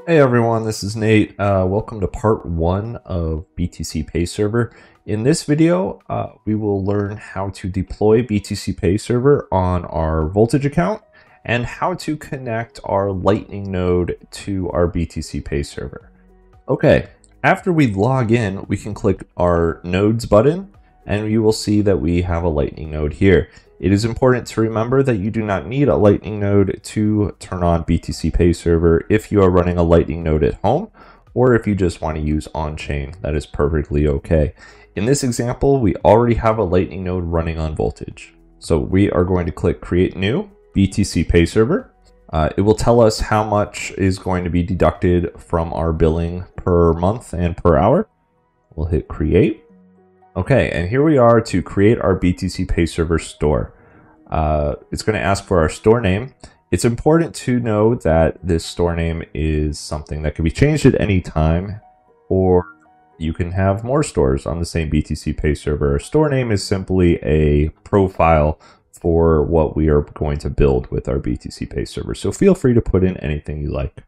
Hey everyone, this is Nate. Welcome to part 1 of BTCPay Server. In this video, we will learn how to deploy BTCPay Server on our Voltage account and how to connect our Lightning node to our BTCPay Server. Okay, after we log in, we can click our Nodes button and you will see that we have a Lightning node here. It is important to remember that you do not need a Lightning node to turn on BTCPay Server if you are running a Lightning node at home, or if you just want to use on-chain, that is perfectly okay. In this example, we already have a Lightning node running on Voltage. So we are going to click Create New BTCPay Server. It will tell us how much is going to be deducted from our billing per month and per hour. We'll hit Create. Okay, and here we are to create our BTCPay Server store. It's going to ask for our store name. It's important to know that this store name is something that can be changed at any time, or you can have more stores on the same BTCPay server. A store name is simply a profile for what we are going to build with our BTCPay server. So feel free to put in anything you like.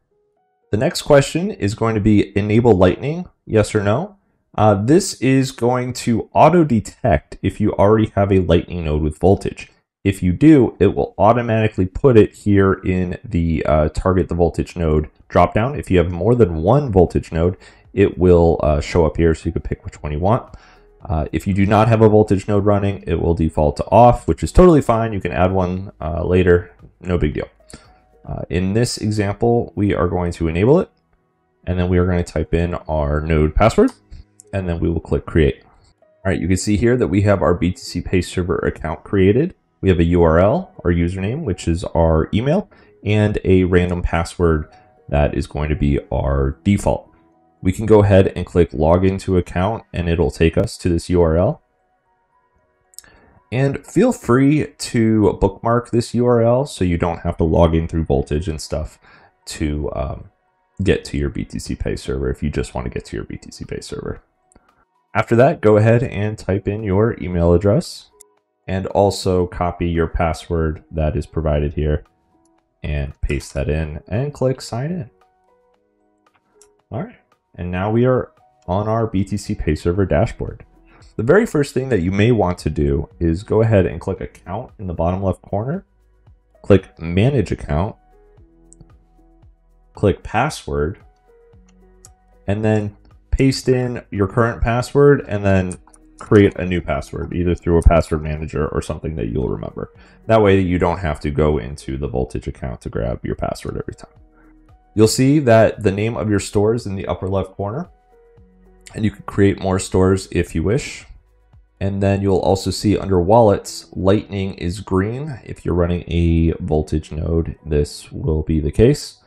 The next question is going to be enable Lightning, yes or no. This is going to auto-detect if you already have a Lightning node with Voltage. If you do, it will automatically put it here in the target the Voltage node dropdown. If you have more than one Voltage node, it will show up here so you can pick which one you want. If you do not have a Voltage node running, it will default to off, which is totally fine. You can add one later, no big deal. In this example, we are going to enable it, and then we are going to type in our node password, and then we will click create. All right, you can see here that we have our BTCPay server account created. We have a URL, our username, which is our email, and a random password that is going to be our default. We can go ahead and click log into account and it'll take us to this URL. And feel free to bookmark this URL so you don't have to log in through Voltage and stuff to get to your BTCPay server if you just want to get to your BTCPay server. After that, go ahead and type in your email address and also copy your password that is provided here and paste that in and click sign in. All right, and now we are on our BTCPay server dashboard. The very first thing that you may want to do is go ahead and click account in the bottom left corner, click manage account, click password, and then paste in your current password and then create a new password, either through a password manager or something that you'll remember. That way you don't have to go into the Voltage account to grab your password every time. You'll see that the name of your store is in the upper left corner, and you can create more stores if you wish. And then you'll also see under wallets, Lightning is green. If you're running a Voltage node, this will be the case.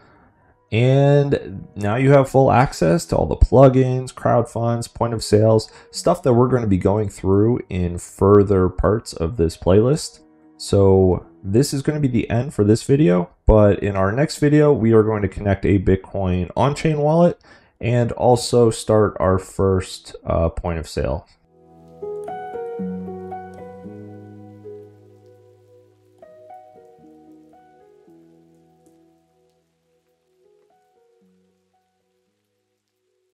And now you have full access to all the plugins, crowdfunds, point of sales, stuff that we're going to be going through in further parts of this playlist. So this is going to be the end for this video, but in our next video, we are going to connect a Bitcoin on-chain wallet and also start our first point of sale.